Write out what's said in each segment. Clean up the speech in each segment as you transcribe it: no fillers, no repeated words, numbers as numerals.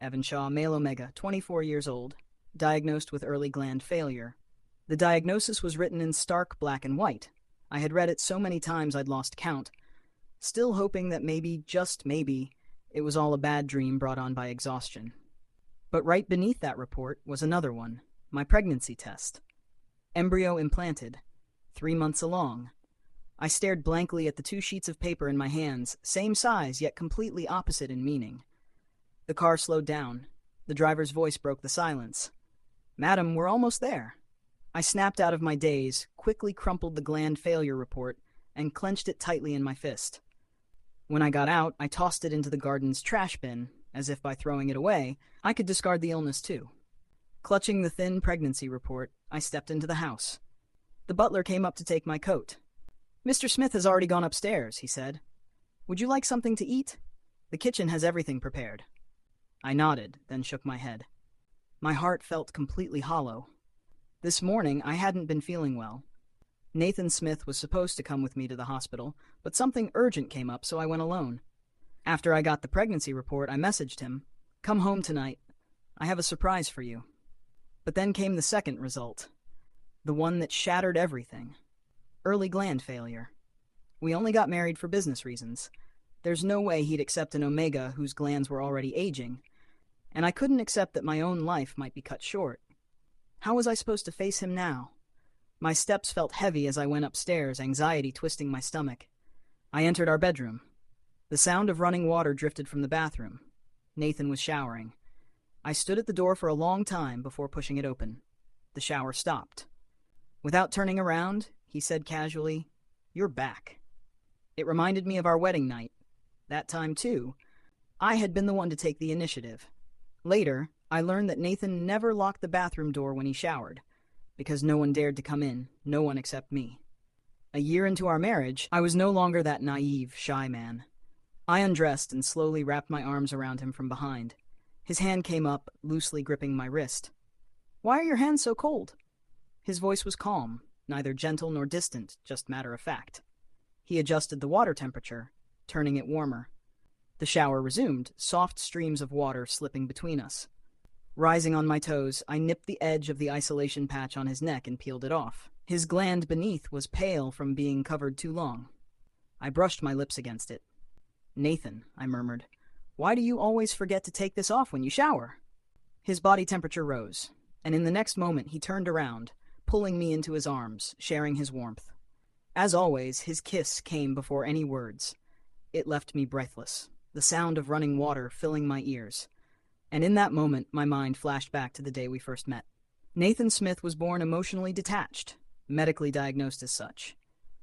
Evan Shaw, male omega, 24 years old, diagnosed with early gland failure. The diagnosis was written in stark black and white. I had read it so many times I'd lost count, still hoping that maybe, just maybe, it was all a bad dream brought on by exhaustion. But right beneath that report was another one, my pregnancy test. Embryo implanted, 3 months along. I stared blankly at the 2 sheets of paper in my hands, same size yet completely opposite in meaning. The car slowed down. The driver's voice broke the silence. "Madam, we're almost there." I snapped out of my daze, quickly crumpled the gland failure report, and clenched it tightly in my fist. When I got out, I tossed it into the garden's trash bin, as if by throwing it away, I could discard the illness too. Clutching the thin pregnancy report, I stepped into the house. The butler came up to take my coat. "Mr. Smith has already gone upstairs," he said. "Would you like something to eat? The kitchen has everything prepared." I nodded, then shook my head. My heart felt completely hollow. This morning, I hadn't been feeling well. Nathan Smith was supposed to come with me to the hospital, but something urgent came up, so I went alone. After I got the pregnancy report, I messaged him, "Come home tonight. I have a surprise for you." But then came the second result, the one that shattered everything. Early gland failure. We only got married for business reasons. There's no way he'd accept an omega whose glands were already aging, and I couldn't accept that my own life might be cut short. How was I supposed to face him now? My steps felt heavy as I went upstairs, anxiety twisting my stomach. I entered our bedroom. The sound of running water drifted from the bathroom. Nathan was showering. I stood at the door for a long time before pushing it open. The shower stopped. Without turning around, he said casually, "You're back." It reminded me of our wedding night. That time, too, I had been the one to take the initiative. Later, I learned that Nathan never locked the bathroom door when he showered, because no one dared to come in, no one except me. A year into our marriage, I was no longer that naive, shy man. I undressed and slowly wrapped my arms around him from behind. His hand came up, loosely gripping my wrist. "Why are your hands so cold?" His voice was calm, neither gentle nor distant, just matter-of-fact. He adjusted the water temperature, turning it warmer. The shower resumed, soft streams of water slipping between us. Rising on my toes, I nipped the edge of the isolation patch on his neck and peeled it off. His gland beneath was pale from being covered too long. I brushed my lips against it. "Nathan," I murmured, "why do you always forget to take this off when you shower?" His body temperature rose, and in the next moment he turned around, pulling me into his arms, sharing his warmth. As always, his kiss came before any words. It left me breathless, the sound of running water filling my ears. And in that moment, my mind flashed back to the day we first met. Nathan Smith was born emotionally detached, medically diagnosed as such.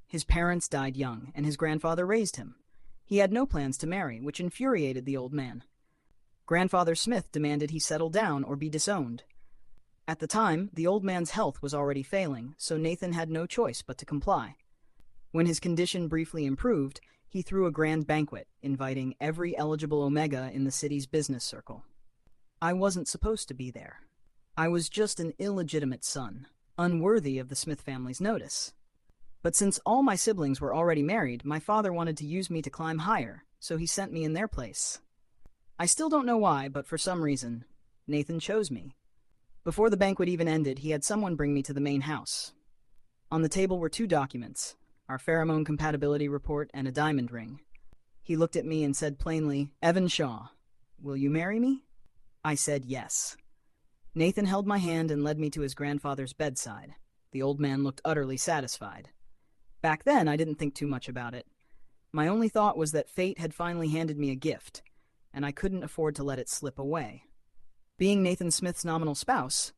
His parents died young, and his grandfather raised him. He had no plans to marry, which infuriated the old man. Grandfather Smith demanded he settle down or be disowned. At the time, the old man's health was already failing, so Nathan had no choice but to comply. When his condition briefly improved, he threw a grand banquet, inviting every eligible omega in the city's business circle. I wasn't supposed to be there. I was just an illegitimate son, unworthy of the Smith family's notice. But since all my siblings were already married, my father wanted to use me to climb higher, so he sent me in their place. I still don't know why, but for some reason, Nathan chose me. Before the banquet even ended, he had someone bring me to the main house. On the table were 2 documents, our pheromone compatibility report and a diamond ring. He looked at me and said plainly, "Evan Shaw, will you marry me?" I said yes. Nathan held my hand and led me to his grandfather's bedside. The old man looked utterly satisfied. Back then, I didn't think too much about it. My only thought was that fate had finally handed me a gift, and I couldn't afford to let it slip away. Being Nathan Smith's nominal spouse,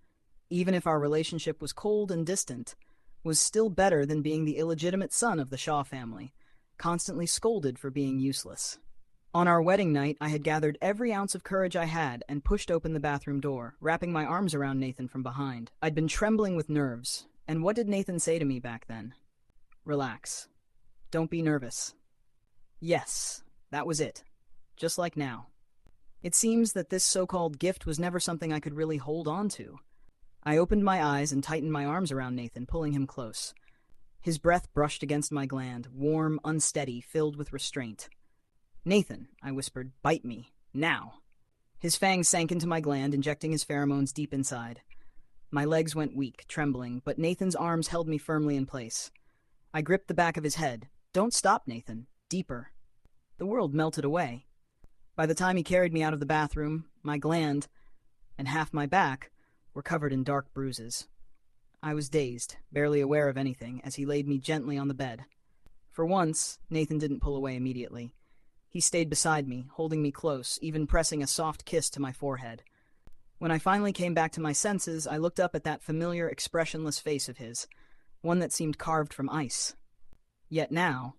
even if our relationship was cold and distant, was still better than being the illegitimate son of the Shaw family, constantly scolded for being useless. On our wedding night, I had gathered every ounce of courage I had and pushed open the bathroom door, wrapping my arms around Nathan from behind. I'd been trembling with nerves, and what did Nathan say to me back then? "Relax. Don't be nervous." Yes, that was it. Just like now. It seems that this so-called gift was never something I could really hold on to. I opened my eyes and tightened my arms around Nathan, pulling him close. His breath brushed against my gland, warm, unsteady, filled with restraint. "Nathan," I whispered, "bite me. Now." His fangs sank into my gland, injecting his pheromones deep inside. My legs went weak, trembling, but Nathan's arms held me firmly in place. I gripped the back of his head. "Don't stop, Nathan. Deeper." The world melted away. By the time he carried me out of the bathroom, my gland and half my back were covered in dark bruises. I was dazed, barely aware of anything, as he laid me gently on the bed. For once, Nathan didn't pull away immediately. He stayed beside me, holding me close, even pressing a soft kiss to my forehead. When I finally came back to my senses, I looked up at that familiar, expressionless face of his, one that seemed carved from ice. Yet now,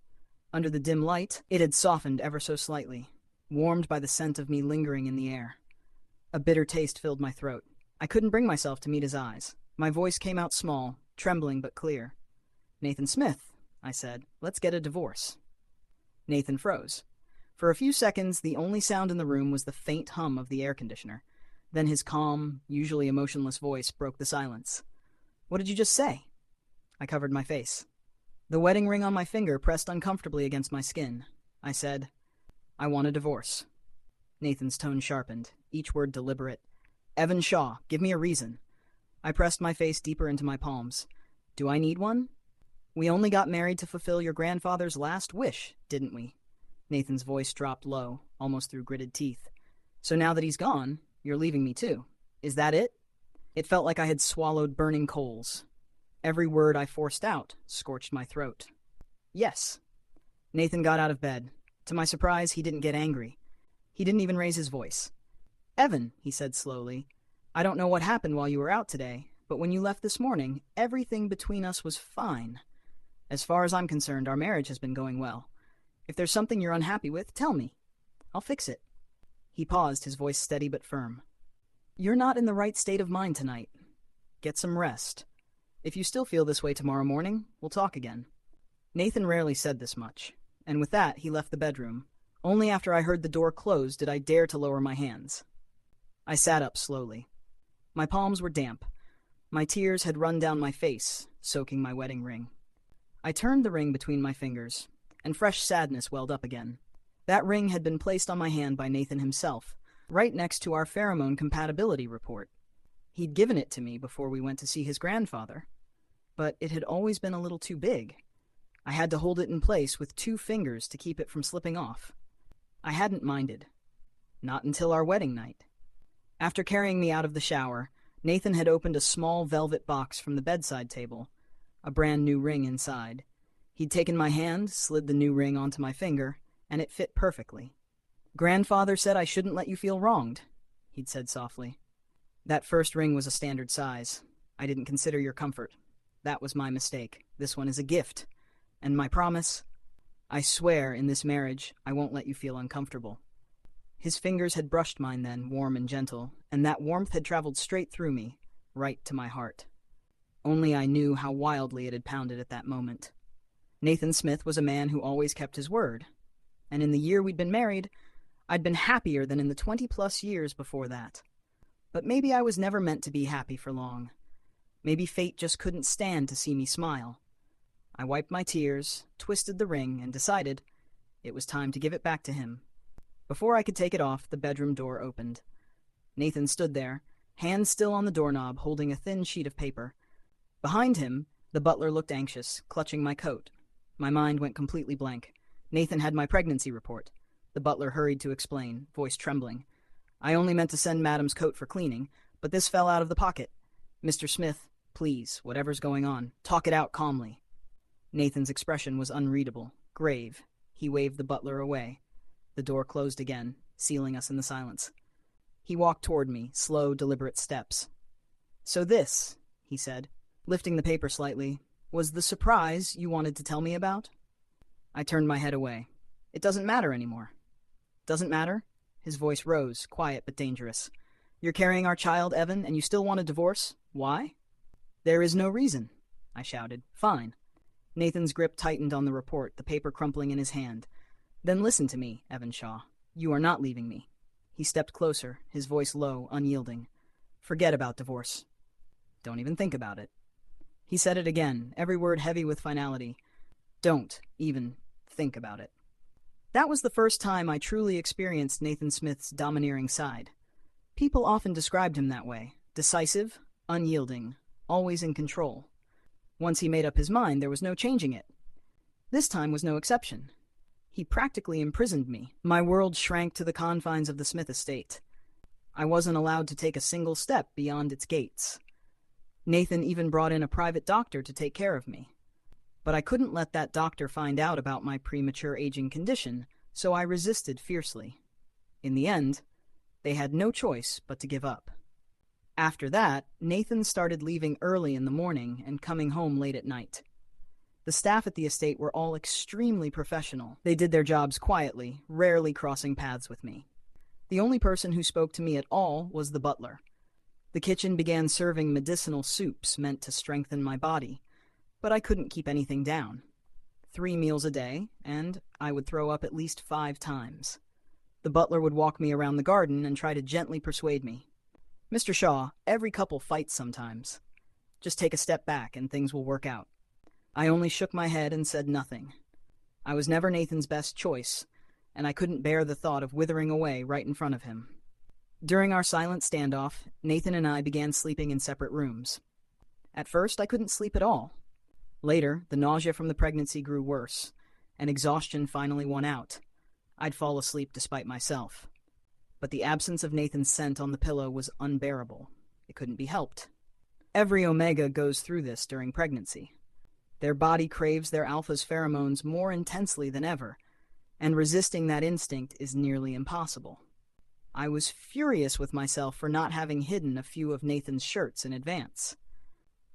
under the dim light, it had softened ever so slightly, warmed by the scent of me lingering in the air. A bitter taste filled my throat. I couldn't bring myself to meet his eyes. My voice came out small, trembling but clear. "Nathan Smith," I said, "let's get a divorce." Nathan froze. For a few seconds, the only sound in the room was the faint hum of the air conditioner. Then his calm, usually emotionless voice broke the silence. "What did you just say?" I covered my face. The wedding ring on my finger pressed uncomfortably against my skin. I said, "I want a divorce." Nathan's tone sharpened, each word deliberate. "Evan Shaw, give me a reason." I pressed my face deeper into my palms. "Do I need one?" "We only got married to fulfill your grandfather's last wish, didn't we?" Nathan's voice dropped low, almost through gritted teeth. "So now that he's gone, you're leaving me too. Is that it?" It felt like I had swallowed burning coals. Every word I forced out scorched my throat. "Yes." Nathan got out of bed. To my surprise, he didn't get angry. He didn't even raise his voice. "Evan," he said slowly, "I don't know what happened while you were out today, but when you left this morning, everything between us was fine. As far as I'm concerned, our marriage has been going well. If there's something you're unhappy with, tell me. I'll fix it." He paused, his voice steady but firm. "You're not in the right state of mind tonight. Get some rest. If you still feel this way tomorrow morning, we'll talk again." Nathan rarely said this much, and with that, he left the bedroom. Only after I heard the door close did I dare to lower my hands. I sat up slowly. My palms were damp. My tears had run down my face, soaking my wedding ring. I turned the ring between my fingers, and fresh sadness welled up again. That ring had been placed on my hand by Nathan himself, right next to our pheromone compatibility report. He'd given it to me before we went to see his grandfather, but it had always been a little too big. I had to hold it in place with 2 fingers to keep it from slipping off. I hadn't minded. Not until our wedding night. After carrying me out of the shower, Nathan had opened a small velvet box from the bedside table, a brand new ring inside. He'd taken my hand, slid the new ring onto my finger, and it fit perfectly. "Grandfather said I shouldn't let you feel wronged," he'd said softly. "That first ring was a standard size. I didn't consider your comfort. That was my mistake. This one is a gift. And my promise, I swear in this marriage I won't let you feel uncomfortable." His fingers had brushed mine then, warm and gentle, and that warmth had traveled straight through me, right to my heart. Only I knew how wildly it had pounded at that moment. Nathan Smith was a man who always kept his word, and in the year we'd been married, I'd been happier than in the 20-plus years before that. But maybe I was never meant to be happy for long. Maybe fate just couldn't stand to see me smile. I wiped my tears, twisted the ring, and decided it was time to give it back to him. Before I could take it off, the bedroom door opened. Nathan stood there, hands still on the doorknob, holding a thin sheet of paper. Behind him, the butler looked anxious, clutching my coat. My mind went completely blank. Nathan had my pregnancy report. The butler hurried to explain, voice trembling. "I only meant to send Madam's coat for cleaning, but this fell out of the pocket. Mr. Smith, please, whatever's going on, talk it out calmly." Nathan's expression was unreadable, grave. He waved the butler away. The door closed again, sealing us in the silence. He walked toward me, slow, deliberate steps. "So this," he said, lifting the paper slightly, "was the surprise you wanted to tell me about?" I turned my head away. "It doesn't matter anymore." "Doesn't matter?" His voice rose, quiet but dangerous. "You're carrying our child, Evan, and you still want a divorce? Why?" "There is no reason," I shouted. "Fine." Nathan's grip tightened on the report, the paper crumpling in his hand. "Then listen to me, Evan Shaw. You are not leaving me." He stepped closer, his voice low, unyielding. "Forget about divorce. Don't even think about it." He said it again, every word heavy with finality. "Don't even think about it." That was the first time I truly experienced Nathan Smith's domineering side. People often described him that way: decisive, unyielding, always in control. Once he made up his mind, there was no changing it. This time was no exception. He practically imprisoned me. My world shrank to the confines of the Smith estate. I wasn't allowed to take a single step beyond its gates. Nathan even brought in a private doctor to take care of me. But I couldn't let that doctor find out about my premature aging condition, so I resisted fiercely. In the end, they had no choice but to give up. After that, Nathan started leaving early in the morning and coming home late at night. The staff at the estate were all extremely professional. They did their jobs quietly, rarely crossing paths with me. The only person who spoke to me at all was the butler. The kitchen began serving medicinal soups meant to strengthen my body, but I couldn't keep anything down. 3 meals a day, and I would throw up at least 5 times. The butler would walk me around the garden and try to gently persuade me. "Mr. Shaw, every couple fights sometimes. Just take a step back and things will work out." I only shook my head and said nothing. I was never Nathan's best choice, and I couldn't bear the thought of withering away right in front of him. During our silent standoff, Nathan and I began sleeping in separate rooms. At first, I couldn't sleep at all. Later, the nausea from the pregnancy grew worse, and exhaustion finally won out. I'd fall asleep despite myself. But the absence of Nathan's scent on the pillow was unbearable. It couldn't be helped. Every omega goes through this during pregnancy. Their body craves their alpha's pheromones more intensely than ever, and resisting that instinct is nearly impossible. I was furious with myself for not having hidden a few of Nathan's shirts in advance.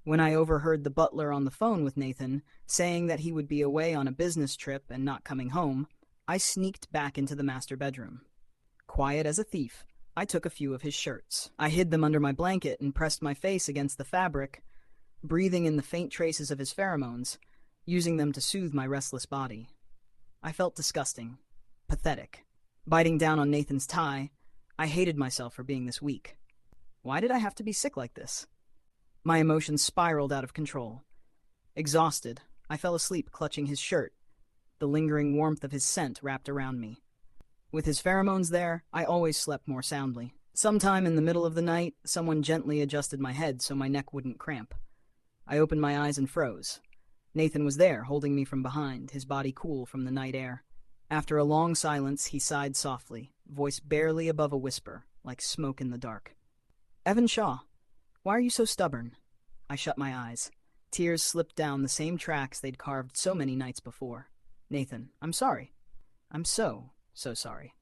When I overheard the butler on the phone with Nathan saying that he would be away on a business trip and not coming home, I sneaked back into the master bedroom. Quiet as a thief, I took a few of his shirts. I hid them under my blanket and pressed my face against the fabric, breathing in the faint traces of his pheromones, using them to soothe my restless body. I felt disgusting, pathetic. Biting down on Nathan's tie, I hated myself for being this weak. Why did I have to be sick like this? My emotions spiraled out of control. Exhausted, I fell asleep clutching his shirt, the lingering warmth of his scent wrapped around me. With his pheromones there, I always slept more soundly. Sometime in the middle of the night, someone gently adjusted my head so my neck wouldn't cramp. I opened my eyes and froze. Nathan was there, holding me from behind, his body cool from the night air. After a long silence, he sighed softly, voice barely above a whisper, like smoke in the dark. "Evan Shaw, why are you so stubborn?" I shut my eyes. Tears slipped down the same tracks they'd carved so many nights before. "Nathan, I'm sorry. I'm so sorry."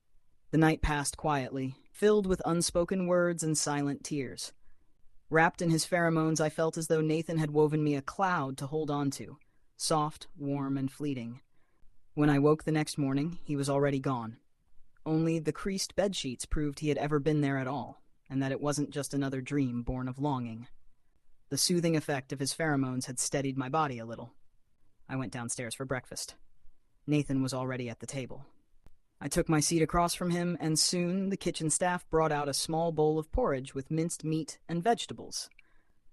The night passed quietly, filled with unspoken words and silent tears. Wrapped in his pheromones, I felt as though Nathan had woven me a cloud to hold on to, soft, warm, and fleeting. When I woke the next morning, he was already gone. Only the creased bedsheets proved he had ever been there at all, and that it wasn't just another dream born of longing. The soothing effect of his pheromones had steadied my body a little. I went downstairs for breakfast. Nathan was already at the table. I took my seat across from him, and soon the kitchen staff brought out a small bowl of porridge with minced meat and vegetables.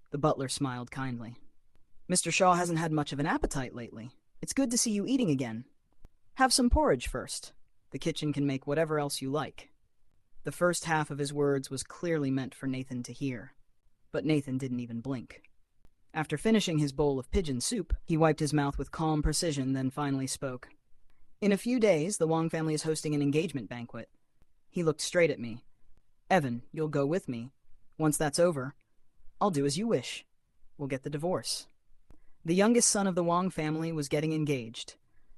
The butler smiled kindly. "Mr. Shaw hasn't had much of an appetite lately. It's good to see you eating again. Have some porridge first. The kitchen can make whatever else you like." The first half of his words was clearly meant for Nathan to hear, but Nathan didn't even blink. After finishing his bowl of pigeon soup, he wiped his mouth with calm precision, then finally spoke. "In a few days, the Wong family is hosting an engagement banquet." He looked straight at me. "Evan, you'll go with me. Once that's over, I'll do as you wish. We'll get the divorce." The youngest son of the Wong family was getting engaged.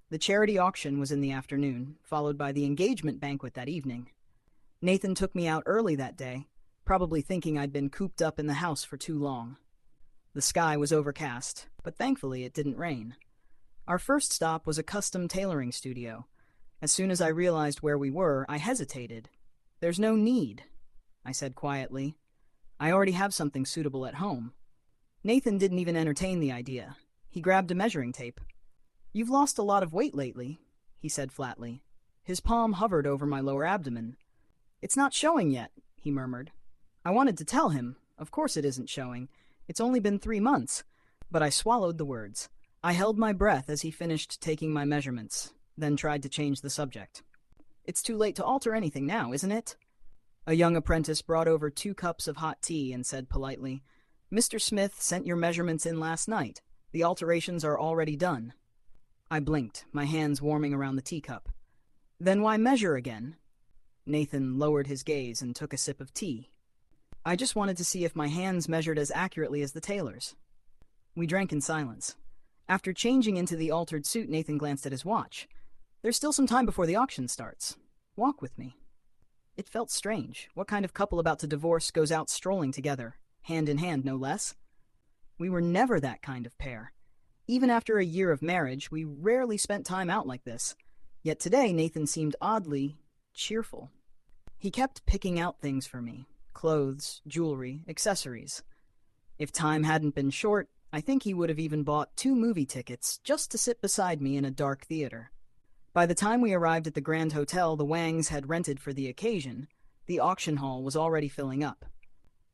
The charity auction was in the afternoon, followed by the engagement banquet that evening. Nathan took me out early that day, probably thinking I'd been cooped up in the house for too long. The sky was overcast, but thankfully it didn't rain. Our first stop was a custom tailoring studio. As soon as I realized where we were, I hesitated. "There's no need," I said quietly. "I already have something suitable at home." Nathan didn't even entertain the idea. He grabbed a measuring tape. "You've lost a lot of weight lately," he said flatly. His palm hovered over my lower abdomen. "It's not showing yet," he murmured. I wanted to tell him, "Of course it isn't showing. It's only been 3 months." But I swallowed the words. I held my breath as he finished taking my measurements, then tried to change the subject. "It's too late to alter anything now, isn't it?" A young apprentice brought over 2 cups of hot tea and said politely, "Mr. Smith sent your measurements in last night. The alterations are already done." I blinked, my hands warming around the teacup. "Then why measure again?" Nathan lowered his gaze and took a sip of tea. "I just wanted to see if my hands measured as accurately as the tailor's." We drank in silence. After changing into the altered suit, Nathan glanced at his watch. "There's still some time before the auction starts. Walk with me." It felt strange. What kind of couple about to divorce goes out strolling together, hand in hand, no less? We were never that kind of pair. Even after a year of marriage, we rarely spent time out like this. Yet today, Nathan seemed oddly cheerful. He kept picking out things for me: clothes, jewelry, accessories. If time hadn't been short, I think he would have even bought 2 movie tickets just to sit beside me in a dark theater. By the time we arrived at the Grand Hotel the Wangs had rented for the occasion, the auction hall was already filling up.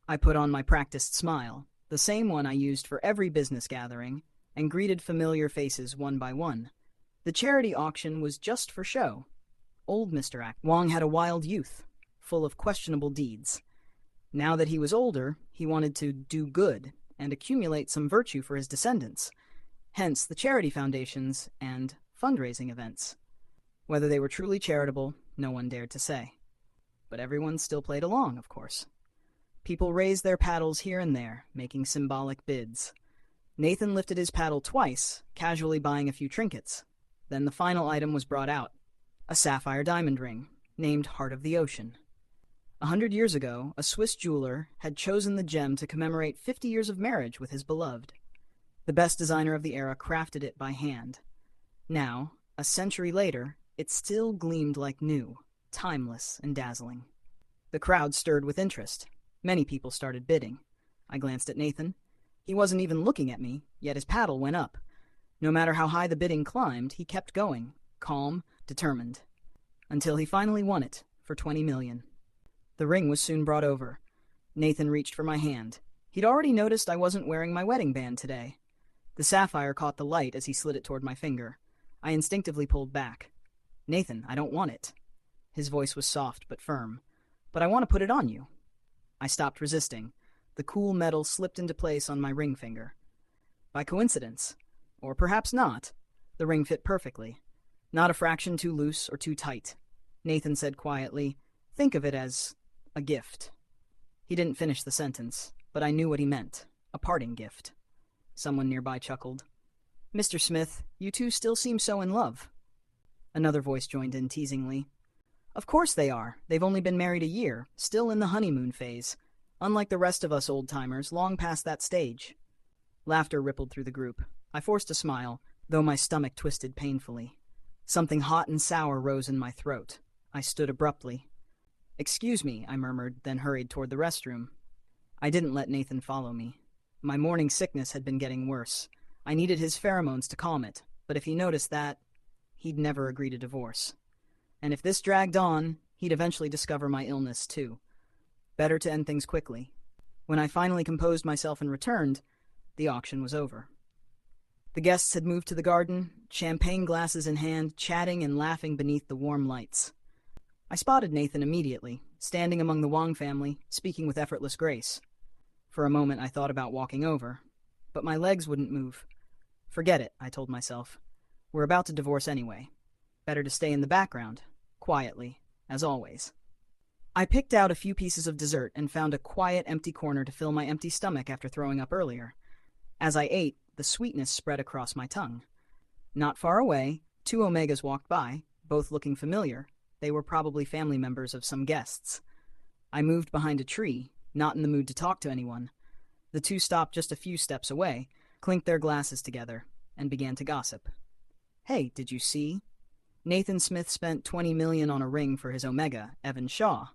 I put on my practiced smile, the same one I used for every business gathering, and greeted familiar faces one by one. The charity auction was just for show. Old Mr. Wang had a wild youth, full of questionable deeds. Now that he was older, he wanted to do good and accumulate some virtue for his descendants, hence the charity foundations and fundraising events. Whether they were truly charitable, no one dared to say. But everyone still played along, of course. People raised their paddles here and there, making symbolic bids. Nathan lifted his paddle twice, casually buying a few trinkets. Then the final item was brought out: a sapphire diamond ring, named Heart of the Ocean. 100 years ago, a Swiss jeweler had chosen the gem to commemorate 50 years of marriage with his beloved. The best designer of the era crafted it by hand. Now, a century later, it still gleamed like new, timeless and dazzling. The crowd stirred with interest. Many people started bidding. I glanced at Nathan. He wasn't even looking at me, yet his paddle went up. No matter how high the bidding climbed, he kept going, calm, determined, until he finally won it for 20 million. The ring was soon brought over. Nathan reached for my hand. He'd already noticed I wasn't wearing my wedding band today. The sapphire caught the light as he slid it toward my finger. I instinctively pulled back. "Nathan, I don't want it." His voice was soft but firm. "But I want to put it on you." I stopped resisting. The cool metal slipped into place on my ring finger. By coincidence, or perhaps not, the ring fit perfectly. Not a fraction too loose or too tight. Nathan said quietly, "Think of it as a gift." He didn't finish the sentence, but I knew what he meant. A parting gift. Someone nearby chuckled. "Mr. Smith, you two still seem so in love." Another voice joined in teasingly. "Of course they are. They've only been married a year, still in the honeymoon phase. Unlike the rest of us old-timers, long past that stage." Laughter rippled through the group. I forced a smile, though my stomach twisted painfully. Something hot and sour rose in my throat. I stood abruptly. "Excuse me," I murmured, then hurried toward the restroom. I didn't let Nathan follow me. My morning sickness had been getting worse. I needed his pheromones to calm it, but if he noticed that, he'd never agree to divorce. And if this dragged on, he'd eventually discover my illness, too. Better to end things quickly. When I finally composed myself and returned, the auction was over. The guests had moved to the garden, champagne glasses in hand, chatting and laughing beneath the warm lights. I spotted Nathan immediately, standing among the Wang family, speaking with effortless grace. For a moment I thought about walking over, but my legs wouldn't move. Forget it, I told myself. We're about to divorce anyway. Better to stay in the background, quietly, as always. I picked out a few pieces of dessert and found a quiet, empty corner to fill my empty stomach after throwing up earlier. As I ate, the sweetness spread across my tongue. Not far away, 2 Omegas walked by, both looking familiar. They were probably family members of some guests. I moved behind a tree, not in the mood to talk to anyone. The 2 stopped just a few steps away, clinked their glasses together, and began to gossip. "Hey, did you see? Nathan Smith spent 20 million on a ring for his Omega, Evan Shaw."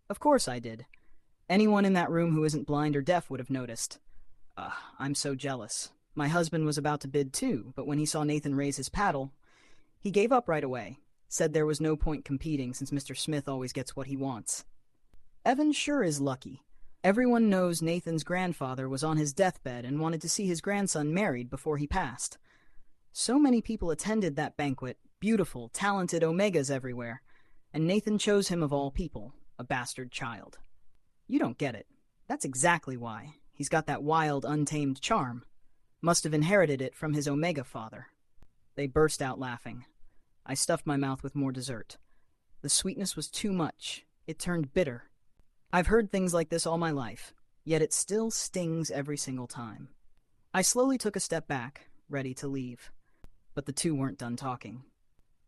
Of course I did. Anyone in that room who isn't blind or deaf would have noticed. I'm so jealous. My husband was about to bid too, but when he saw Nathan raise his paddle, he gave up right away, said there was no point competing since Mr. Smith always gets what he wants. Evan sure is lucky. Everyone knows Nathan's grandfather was on his deathbed and wanted to see his grandson married before he passed. So many people attended that banquet, beautiful, talented Omegas everywhere, and Nathan chose him of all people, a bastard child. You don't get it. That's exactly why. He's got that wild, untamed charm. Must have inherited it from his Omega father. They burst out laughing. I stuffed my mouth with more dessert. The sweetness was too much. It turned bitter. I've heard things like this all my life, yet it still stings every single time. I slowly took a step back, ready to leave. But the two weren't done talking.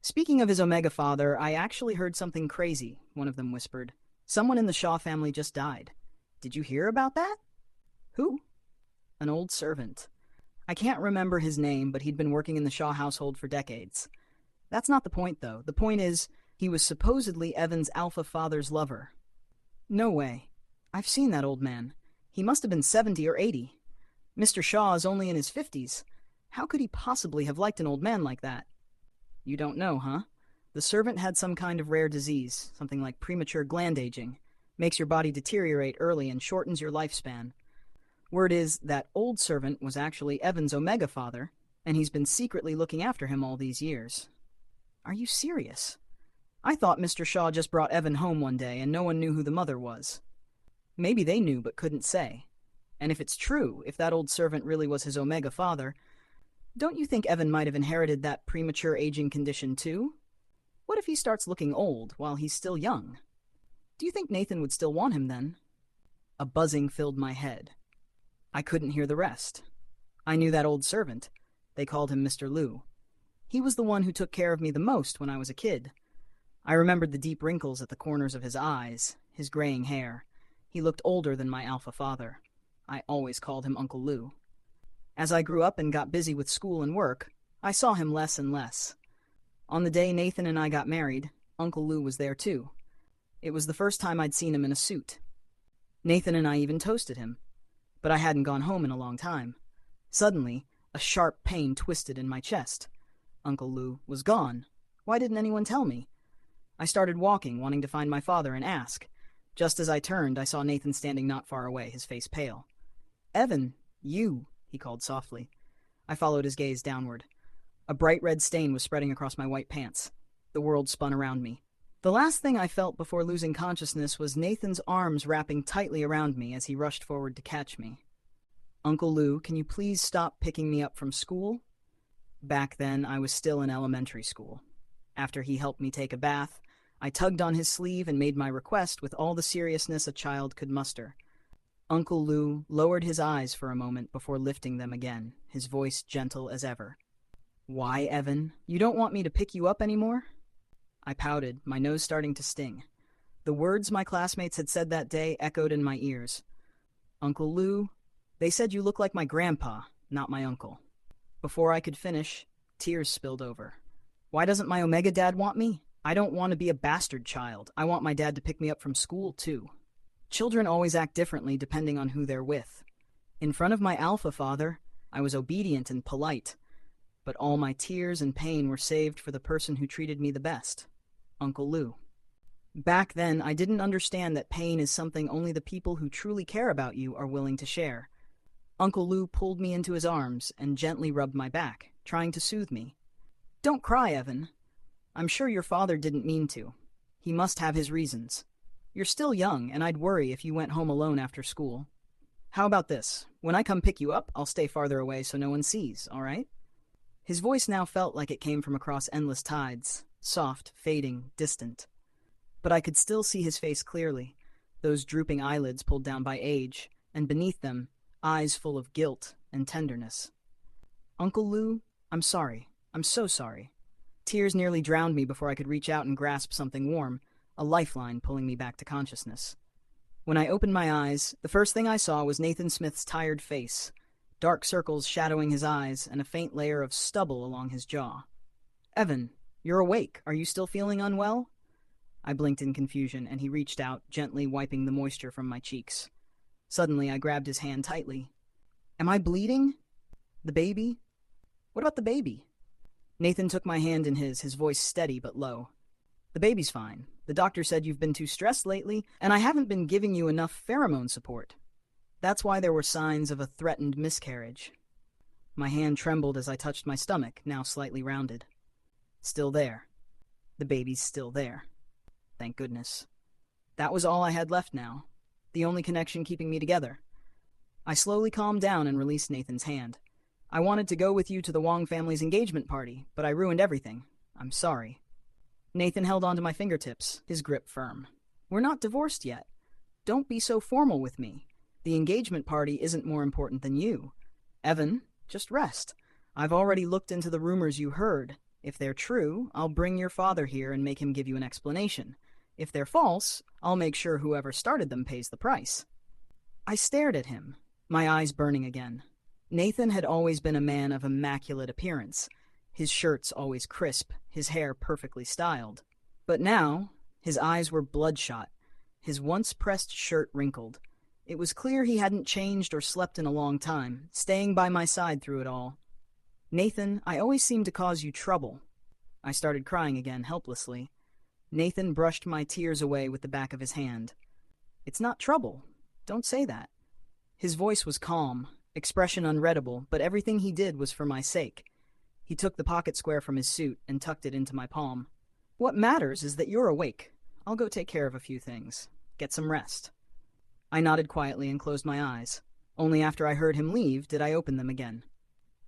Speaking of his Omega father, I actually heard something crazy, one of them whispered. Someone in the Shaw family just died. Did you hear about that? Who? An old servant. I can't remember his name, but he'd been working in the Shaw household for decades. That's not the point, though. The point is, he was supposedly Evan's alpha father's lover. No way. I've seen that old man. He must have been 70 or 80. Mr. Shaw is only in his 50s. How could he possibly have liked an old man like that? You don't know, huh? The servant had some kind of rare disease, something like premature gland aging. Makes your body deteriorate early and shortens your lifespan. Word is that old servant was actually Evan's Omega father, and he's been secretly looking after him all these years. Are you serious? I thought Mr. Shaw just brought Evan home one day and no one knew who the mother was. Maybe they knew but couldn't say. And if it's true, if that old servant really was his Omega father, don't you think Evan might have inherited that premature aging condition too? What if he starts looking old while he's still young? Do you think Nathan would still want him then? A buzzing filled my head. I couldn't hear the rest. I knew that old servant. They called him Mr. Liu. He was the one who took care of me the most when I was a kid. I remembered the deep wrinkles at the corners of his eyes, his graying hair. He looked older than my alpha father. I always called him Uncle Liu. As I grew up and got busy with school and work, I saw him less and less. On the day Nathan and I got married, Uncle Liu was there too. It was the first time I'd seen him in a suit. Nathan and I even toasted him, but I hadn't gone home in a long time. Suddenly, a sharp pain twisted in my chest. Uncle Liu was gone. Why didn't anyone tell me? I started walking, wanting to find my father and ask. Just as I turned, I saw Nathan standing not far away, his face pale. "Evan, you," he called softly. I followed his gaze downward. A bright red stain was spreading across my white pants. The world spun around me. The last thing I felt before losing consciousness was Nathan's arms wrapping tightly around me as he rushed forward to catch me. "Uncle Liu, can you please stop picking me up from school?" Back then, I was still in elementary school. After he helped me take a bath, I tugged on his sleeve and made my request with all the seriousness a child could muster. Uncle Liu lowered his eyes for a moment before lifting them again, his voice gentle as ever. "Why, Evan? You don't want me to pick you up anymore?" I pouted, my nose starting to sting. The words my classmates had said that day echoed in my ears. "Uncle Liu, they said you look like my grandpa, not my uncle." Before I could finish, tears spilled over. Why doesn't my Omega dad want me? I don't want to be a bastard child. I want my dad to pick me up from school, too. Children always act differently depending on who they're with. In front of my alpha father, I was obedient and polite, but all my tears and pain were saved for the person who treated me the best, Uncle Liu. Back then, I didn't understand that pain is something only the people who truly care about you are willing to share. Uncle Liu pulled me into his arms and gently rubbed my back, trying to soothe me. "Don't cry, Evan. I'm sure your father didn't mean to. He must have his reasons. You're still young, and I'd worry if you went home alone after school. How about this? When I come pick you up, I'll stay farther away so no one sees, all right?" His voice now felt like it came from across endless tides, soft, fading, distant. But I could still see his face clearly, those drooping eyelids pulled down by age, and beneath them, eyes full of guilt and tenderness. "Uncle Liu, I'm sorry. I'm so sorry." Tears nearly drowned me before I could reach out and grasp something warm, a lifeline pulling me back to consciousness. When I opened my eyes, the first thing I saw was Nathan Smith's tired face, dark circles shadowing his eyes and a faint layer of stubble along his jaw. "Evan, you're awake. Are you still feeling unwell?" I blinked in confusion, and he reached out, gently wiping the moisture from my cheeks. Suddenly, I grabbed his hand tightly. "Am I bleeding? The baby? What about the baby?" Nathan took my hand in his voice steady but low. "The baby's fine. The doctor said you've been too stressed lately, and I haven't been giving you enough pheromone support. That's why there were signs of a threatened miscarriage." My hand trembled as I touched my stomach, now slightly rounded. Still there. The baby's still there. Thank goodness. That was all I had left now, the only connection keeping me together. I slowly calmed down and released Nathan's hand. I wanted to go with you to the Wong family's engagement party, but I ruined everything. I'm sorry. Nathan held onto my fingertips, his grip firm. We're not divorced yet. Don't be so formal with me. The engagement party isn't more important than you. Evan, just rest. I've already looked into the rumors you heard. If they're true, I'll bring your father here and make him give you an explanation. If they're false, I'll make sure whoever started them pays the price. I stared at him, my eyes burning again. Nathan had always been a man of immaculate appearance, his shirts always crisp, his hair perfectly styled. But now, his eyes were bloodshot, his once-pressed shirt wrinkled. It was clear he hadn't changed or slept in a long time, staying by my side through it all. Nathan, I always seem to cause you trouble. I started crying again, helplessly. Nathan brushed my tears away with the back of his hand. It's not trouble. Don't say that. His voice was calm, expression unreadable, but everything he did was for my sake. He took the pocket square from his suit and tucked it into my palm. What matters is that you're awake. I'll go take care of a few things. Get some rest. I nodded quietly and closed my eyes. Only after I heard him leave did I open them again.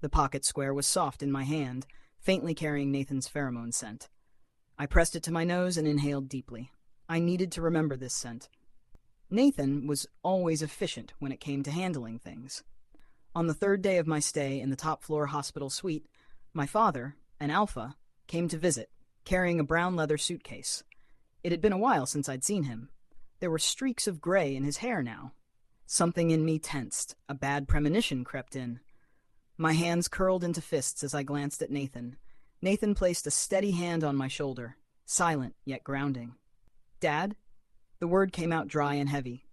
The pocket square was soft in my hand, faintly carrying Nathan's pheromone scent. I pressed it to my nose and inhaled deeply. I needed to remember this scent. Nathan was always efficient when it came to handling things. On the third day of my stay in the top-floor hospital suite, my father, an alpha, came to visit, carrying a brown leather suitcase. It had been a while since I'd seen him. There were streaks of gray in his hair now. Something in me tensed. A bad premonition crept in. My hands curled into fists as I glanced at Nathan. Nathan placed a steady hand on my shoulder, silent yet grounding. "Dad?" The word came out dry and heavy.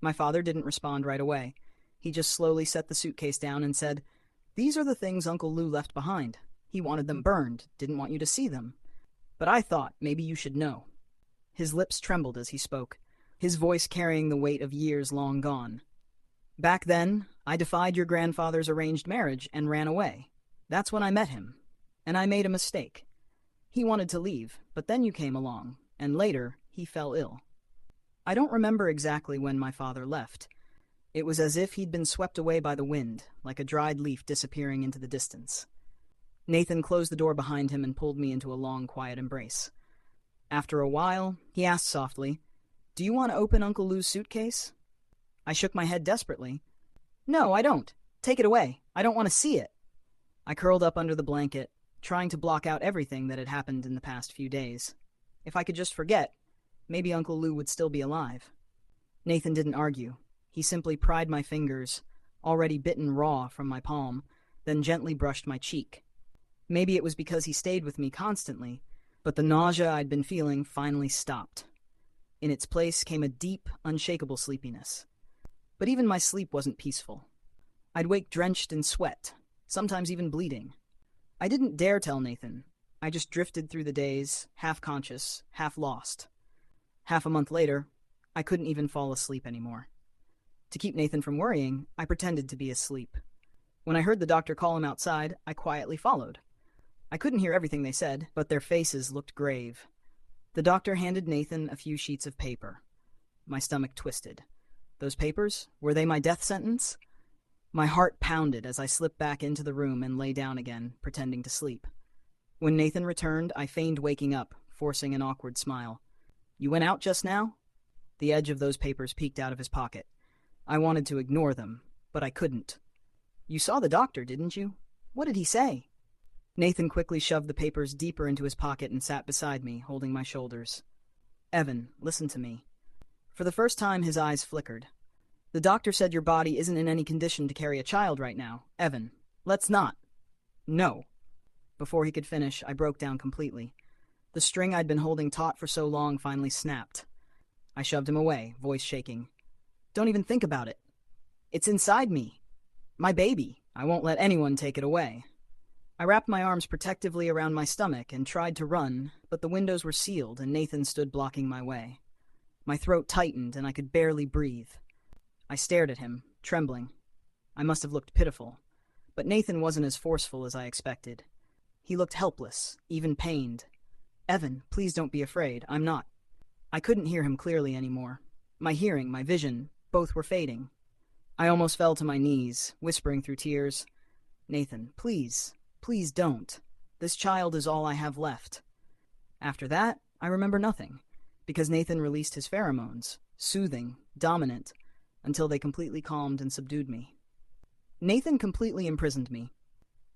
My father didn't respond right away. He just slowly set the suitcase down and said, "These are the things Uncle Lou left behind. He wanted them burned, didn't want you to see them. But I thought maybe you should know." His lips trembled as he spoke, his voice carrying the weight of years long gone. "Back then, I defied your grandfather's arranged marriage and ran away. That's when I met him. And I made a mistake. He wanted to leave, but then you came along, and later he fell ill. I don't remember exactly when my father left. It was as if he'd been swept away by the wind, like a dried leaf disappearing into the distance." Nathan closed the door behind him and pulled me into a long, quiet embrace. After a while, he asked softly, "Do you want to open Uncle Lou's suitcase?" I shook my head desperately. "No, I don't. Take it away. I don't want to see it." I curled up under the blanket, trying to block out everything that had happened in the past few days. If I could just forget, maybe Uncle Lou would still be alive. Nathan didn't argue. He simply pried my fingers, already bitten raw, from my palm, then gently brushed my cheek. Maybe it was because he stayed with me constantly, but the nausea I'd been feeling finally stopped. In its place came a deep, unshakable sleepiness. But even my sleep wasn't peaceful. I'd wake drenched in sweat, sometimes even bleeding. I didn't dare tell Nathan. I just drifted through the days, half conscious, half lost. Half a month later, I couldn't even fall asleep anymore. To keep Nathan from worrying, I pretended to be asleep. When I heard the doctor call him outside, I quietly followed. I couldn't hear everything they said, but their faces looked grave. The doctor handed Nathan a few sheets of paper. My stomach twisted. Those papers, were they my death sentence? My heart pounded as I slipped back into the room and lay down again, pretending to sleep. When Nathan returned, I feigned waking up, forcing an awkward smile. "You went out just now?" The edge of those papers peeked out of his pocket. I wanted to ignore them, but I couldn't. "You saw the doctor, didn't you? What did he say?" Nathan quickly shoved the papers deeper into his pocket and sat beside me, holding my shoulders. "Evan, listen to me." For the first time, his eyes flickered. "The doctor said your body isn't in any condition to carry a child right now. Evan, let's not." "No." Before he could finish, I broke down completely. The string I'd been holding taut for so long finally snapped. I shoved him away, voice shaking. "Don't even think about it. It's inside me. My baby. I won't let anyone take it away." I wrapped my arms protectively around my stomach and tried to run, but the windows were sealed and Nathan stood blocking my way. My throat tightened and I could barely breathe. I stared at him, trembling. I must have looked pitiful, but Nathan wasn't as forceful as I expected. He looked helpless, even pained. "Evan, please don't be afraid. I'm not." I couldn't hear him clearly anymore. My hearing, my vision, both were fading. I almost fell to my knees, whispering through tears, "Nathan, please, please don't. This child is all I have left." After that, I remember nothing, because Nathan released his pheromones, soothing, dominant, until they completely calmed and subdued me. Nathan completely imprisoned me.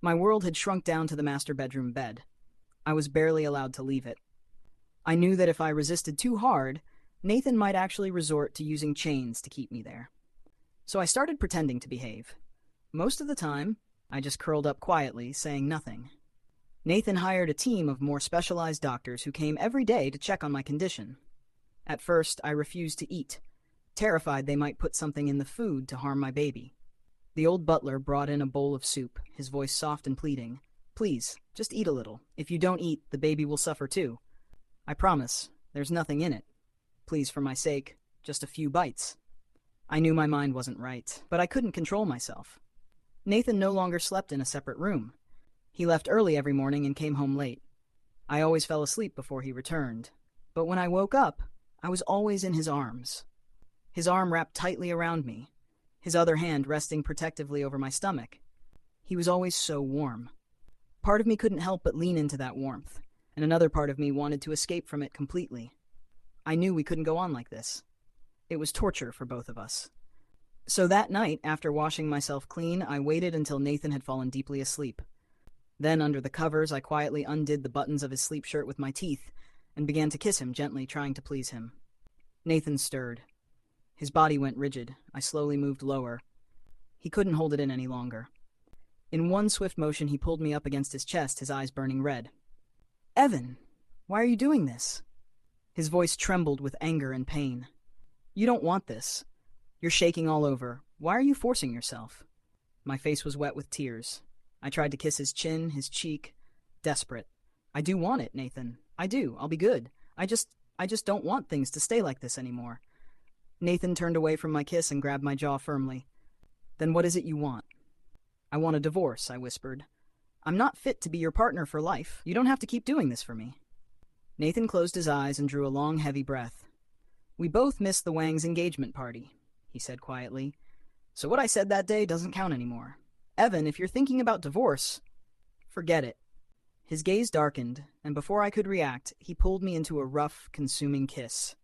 My world had shrunk down to the master bedroom bed. I was barely allowed to leave it. I knew that if I resisted too hard, Nathan might actually resort to using chains to keep me there. So I started pretending to behave. Most of the time, I just curled up quietly, saying nothing. Nathan hired a team of more specialized doctors who came every day to check on my condition. At first, I refused to eat, terrified they might put something in the food to harm my baby. The old butler brought in a bowl of soup, his voice soft and pleading. "Please, just eat a little. If you don't eat, the baby will suffer too. I promise, there's nothing in it. Please, for my sake, just a few bites." I knew my mind wasn't right, but I couldn't control myself. Nathan no longer slept in a separate room. He left early every morning and came home late. I always fell asleep before he returned, but when I woke up, I was always in his arms. His arm wrapped tightly around me, his other hand resting protectively over my stomach. He was always so warm. Part of me couldn't help but lean into that warmth, and another part of me wanted to escape from it completely. I knew we couldn't go on like this. It was torture for both of us. So that night, after washing myself clean, I waited until Nathan had fallen deeply asleep. Then, under the covers, I quietly undid the buttons of his sleep shirt with my teeth and began to kiss him gently, trying to please him. Nathan stirred. His body went rigid. I slowly moved lower. He couldn't hold it in any longer. In one swift motion, he pulled me up against his chest, his eyes burning red. "Evan, why are you doing this?" His voice trembled with anger and pain. "You don't want this. You're shaking all over. Why are you forcing yourself?" My face was wet with tears. I tried to kiss his chin, his cheek. Desperate. "I do want it, Nathan. I do. I'll be good. I just don't want things to stay like this anymore." Nathan turned away from my kiss and grabbed my jaw firmly. "Then what is it you want?" "I want a divorce," I whispered. "I'm not fit to be your partner for life. You don't have to keep doing this for me." Nathan closed his eyes and drew a long, heavy breath. "We both missed the Wang's engagement party," he said quietly. "So what I said that day doesn't count anymore. Evan, if you're thinking about divorce, forget it." His gaze darkened, and before I could react, he pulled me into a rough, consuming kiss.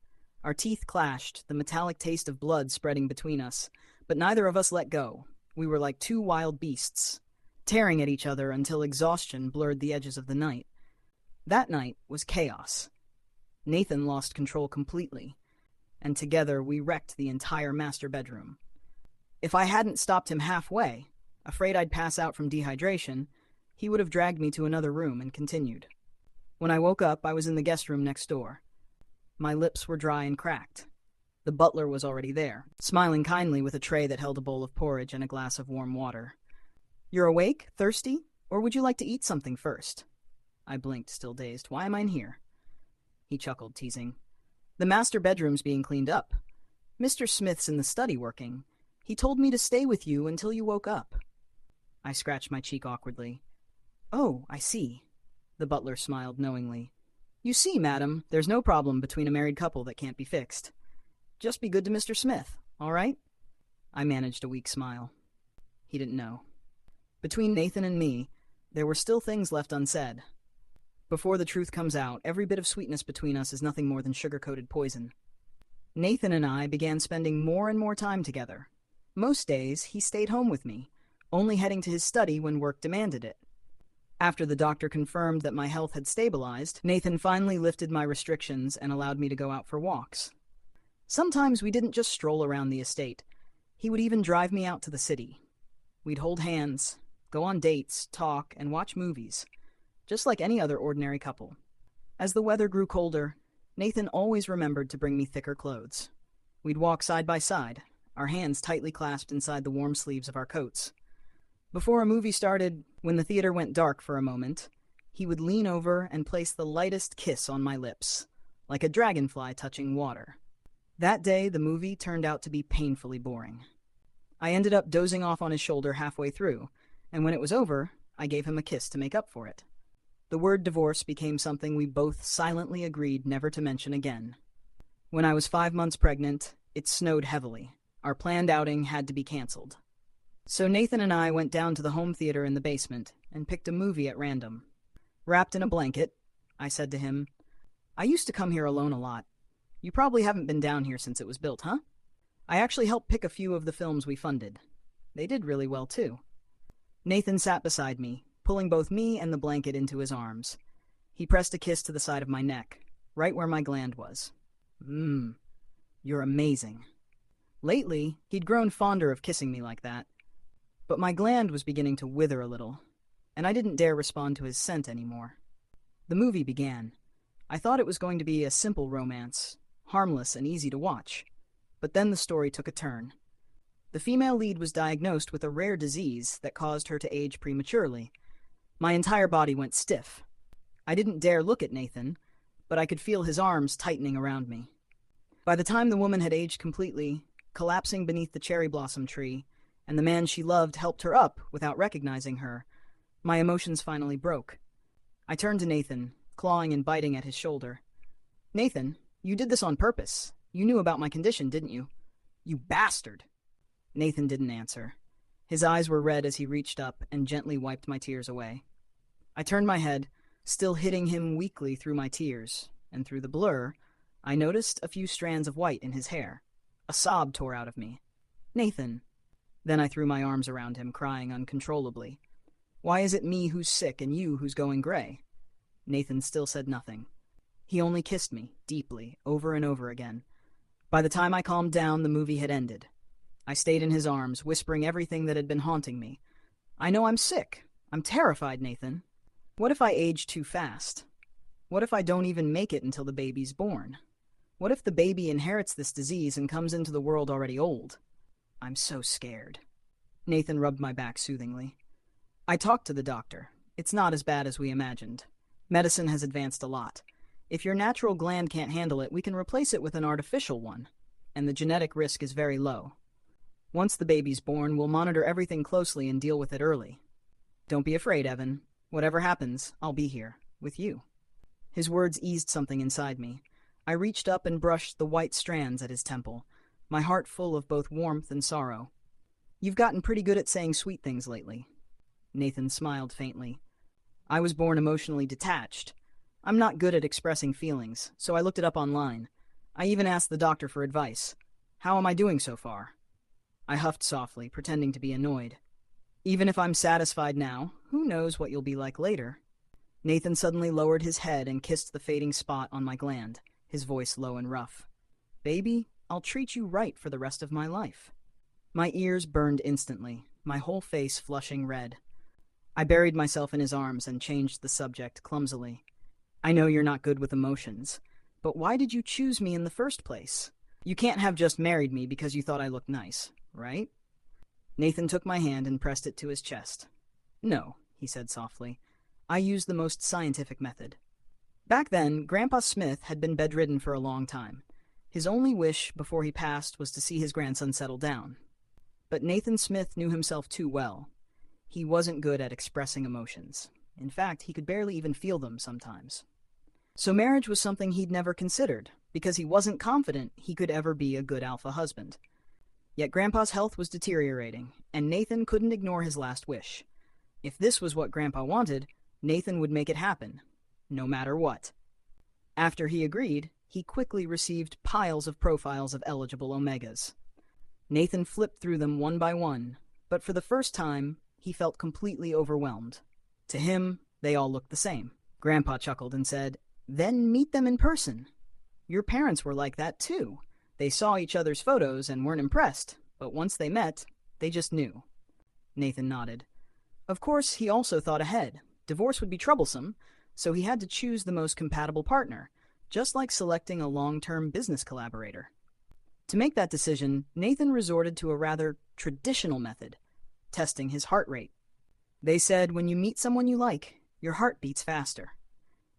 Our teeth clashed, the metallic taste of blood spreading between us, but neither of us let go. We were like two wild beasts, tearing at each other until exhaustion blurred the edges of the night. That night was chaos. Nathan lost control completely, and together we wrecked the entire master bedroom. If I hadn't stopped him halfway, afraid I'd pass out from dehydration, he would have dragged me to another room and continued. When I woke up, I was in the guest room next door. My lips were dry and cracked. The butler was already there, smiling kindly with a tray that held a bowl of porridge and a glass of warm water. "You're awake? Thirsty? Or would you like to eat something first?" I blinked, still dazed. "Why am I in here?" He chuckled, teasing. "The master bedroom's being cleaned up. Mr. Smith's in the study working. He told me to stay with you until you woke up." I scratched my cheek awkwardly. "Oh, I see." The butler smiled knowingly. "You see, madam, there's no problem between a married couple that can't be fixed. Just be good to Mr. Smith, all right?" I managed a weak smile. He didn't know. Between Nathan and me, there were still things left unsaid. Before the truth comes out, every bit of sweetness between us is nothing more than sugar-coated poison. Nathan and I began spending more and more time together. Most days, he stayed home with me, only heading to his study when work demanded it. After the doctor confirmed that my health had stabilized, Nathan finally lifted my restrictions and allowed me to go out for walks. Sometimes we didn't just stroll around the estate. He would even drive me out to the city. We'd hold hands, go on dates, talk, and watch movies, just like any other ordinary couple. As the weather grew colder, Nathan always remembered to bring me thicker clothes. We'd walk side by side, our hands tightly clasped inside the warm sleeves of our coats. Before a movie started, when the theater went dark for a moment, he would lean over and place the lightest kiss on my lips, like a dragonfly touching water. That day, the movie turned out to be painfully boring. I ended up dozing off on his shoulder halfway through, and when it was over, I gave him a kiss to make up for it. The word divorce became something we both silently agreed never to mention again. When I was 5 months pregnant, it snowed heavily. Our planned outing had to be canceled. So Nathan and I went down to the home theater in the basement and picked a movie at random. Wrapped in a blanket, I said to him, "I used to come here alone a lot. You probably haven't been down here since it was built, huh?" I actually helped pick a few of the films we funded. They did really well, too. Nathan sat beside me, pulling both me and the blanket into his arms. He pressed a kiss to the side of my neck, right where my gland was. You're amazing." Lately, he'd grown fonder of kissing me like that. But my gland was beginning to wither a little, and I didn't dare respond to his scent anymore. The movie began. I thought it was going to be a simple romance, harmless and easy to watch. But then the story took a turn. The female lead was diagnosed with a rare disease that caused her to age prematurely. My entire body went stiff. I didn't dare look at Nathan, but I could feel his arms tightening around me. By the time the woman had aged completely, collapsing beneath the cherry blossom tree, and the man she loved helped her up without recognizing her, my emotions finally broke. I turned to Nathan, clawing and biting at his shoulder. "Nathan, you did this on purpose. You knew about my condition, didn't you?" "You bastard!" Nathan didn't answer. His eyes were red as he reached up and gently wiped my tears away. I turned my head, still hitting him weakly through my tears, and through the blur, I noticed a few strands of white in his hair. A sob tore out of me. "Nathan." Then I threw my arms around him, crying uncontrollably. "Why is it me who's sick and you who's going gray?" Nathan still said nothing. He only kissed me, deeply, over and over again. By the time I calmed down, the movie had ended. I stayed in his arms, whispering everything that had been haunting me. "I know I'm sick. I'm terrified, Nathan. What if I age too fast? What if I don't even make it until the baby's born? What if the baby inherits this disease and comes into the world already old? I'm so scared." Nathan rubbed my back soothingly. "I talked to the doctor. It's not as bad as we imagined. Medicine has advanced a lot. If your natural gland can't handle it, we can replace it with an artificial one, and the genetic risk is very low. Once the baby's born, we'll monitor everything closely and deal with it early. Don't be afraid, Evan. Whatever happens, I'll be here, with you." His words eased something inside me. I reached up and brushed the white strands at his temple, my heart full of both warmth and sorrow. "You've gotten pretty good at saying sweet things lately." Nathan smiled faintly. "I was born emotionally detached. I'm not good at expressing feelings, so I looked it up online. I even asked the doctor for advice. How am I doing so far?" I huffed softly, pretending to be annoyed. "Even if I'm satisfied now, who knows what you'll be like later?" Nathan suddenly lowered his head and kissed the fading spot on my gland, his voice low and rough. "Baby, I'll treat you right for the rest of my life." My ears burned instantly, my whole face flushing red. I buried myself in his arms and changed the subject clumsily. "I know you're not good with emotions, but why did you choose me in the first place? You can't have just married me because you thought I looked nice, right?" Nathan took my hand and pressed it to his chest. "No," he said softly. "I used the most scientific method." Back then, Grandpa Smith had been bedridden for a long time. His only wish before he passed was to see his grandson settle down. But Nathan Smith knew himself too well. He wasn't good at expressing emotions. In fact, he could barely even feel them sometimes. So marriage was something he'd never considered, because he wasn't confident he could ever be a good alpha husband. Yet Grandpa's health was deteriorating, and Nathan couldn't ignore his last wish. If this was what Grandpa wanted, Nathan would make it happen, no matter what. After he agreed, he quickly received piles of profiles of eligible Omegas. Nathan flipped through them one by one, but for the first time, he felt completely overwhelmed. To him, they all looked the same. Grandpa chuckled and said, "Then meet them in person. Your parents were like that too. They saw each other's photos and weren't impressed, but once they met, they just knew." Nathan nodded. Of course, he also thought ahead. Divorce would be troublesome, so he had to choose the most compatible partner, just like selecting a long-term business collaborator. To make that decision, Nathan resorted to a rather traditional method, testing his heart rate. They said when you meet someone you like, your heart beats faster.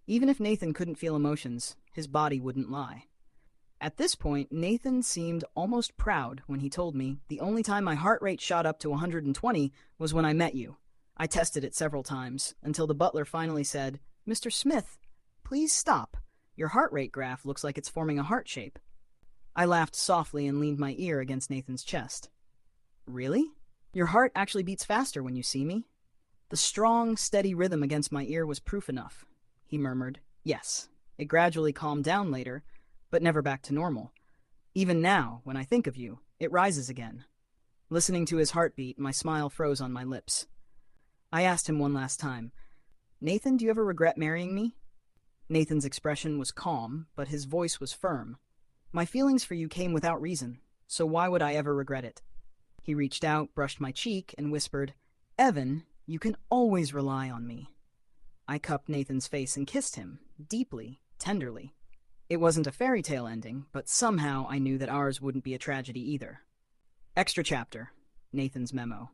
Even if Nathan couldn't feel emotions, his body wouldn't lie. At this point, Nathan seemed almost proud when he told me the only time my heart rate shot up to 120 was when I met you. I tested it several times, until the butler finally said, "Mr. Smith, please stop. Your heart rate graph looks like it's forming a heart shape." I laughed softly and leaned my ear against Nathan's chest. Really? Your heart actually beats faster when you see me? The strong, steady rhythm against my ear was proof enough. He murmured, yes. It gradually calmed down later, but never back to normal. Even now, when I think of you, it rises again. Listening to his heartbeat, my smile froze on my lips. I asked him one last time, Nathan, do you ever regret marrying me? Nathan's expression was calm, but his voice was firm. My feelings for you came without reason, so why would I ever regret it? He reached out, brushed my cheek, and whispered, Evan, you can always rely on me. I cupped Nathan's face and kissed him, deeply, tenderly. It wasn't a fairy tale ending, but somehow I knew that ours wouldn't be a tragedy either. Extra chapter. Nathan's memo.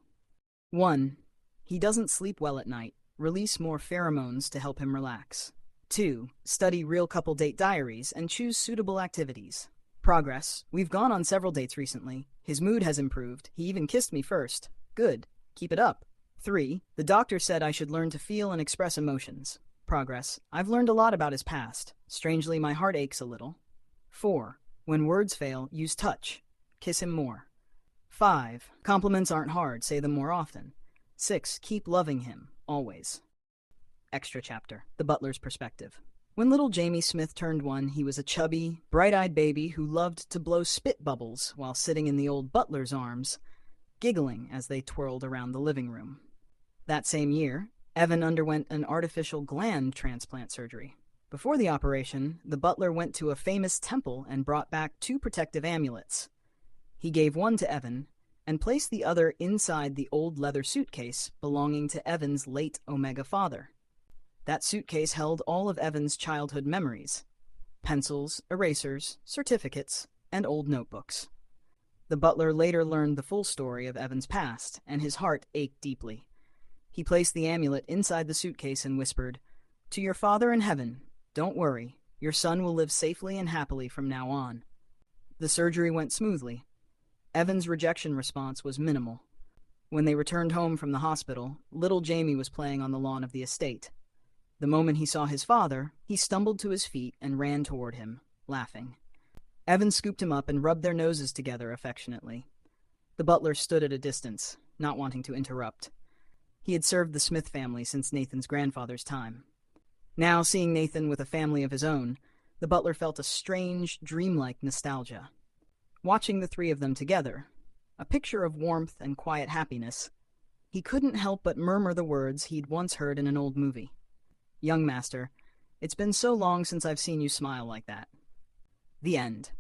1. He doesn't sleep well at night. Release more pheromones to help him relax. 2. Study real couple date diaries and choose suitable activities. Progress. We've gone on several dates recently. His mood has improved. He even kissed me first. Good. Keep it up. 3. The doctor said I should learn to feel and express emotions. Progress. I've learned a lot about his past. Strangely, my heart aches a little. 4. When words fail, use touch. Kiss him more. 5. Compliments aren't hard. Say them more often. 6. Keep loving him. Always. Extra chapter. The butler's perspective. When little Jamie Smith turned 1, he was a chubby, bright-eyed baby who loved to blow spit bubbles while sitting in the old butler's arms, giggling as they twirled around the living room. That same year, Evan underwent an artificial gland transplant surgery. Before the operation, the butler went to a famous temple and brought back 2 protective amulets. He gave one to Evan and placed the other inside the old leather suitcase belonging to Evan's late Omega father. That suitcase held all of Evan's childhood memories: pencils, erasers, certificates, and old notebooks. The butler later learned the full story of Evan's past, and his heart ached deeply. He placed the amulet inside the suitcase and whispered, To your Father in heaven, don't worry, your son will live safely and happily from now on. The surgery went smoothly. Evan's rejection response was minimal. When they returned home from the hospital, little Jamie was playing on the lawn of the estate. The moment he saw his father, he stumbled to his feet and ran toward him, laughing. Evan scooped him up and rubbed their noses together affectionately. The butler stood at a distance, not wanting to interrupt. He had served the Smith family since Nathan's grandfather's time. Now, seeing Nathan with a family of his own, the butler felt a strange, dreamlike nostalgia. Watching the 3 of them together, a picture of warmth and quiet happiness, he couldn't help but murmur the words he'd once heard in an old movie. Young master, it's been so long since I've seen you smile like that. The end.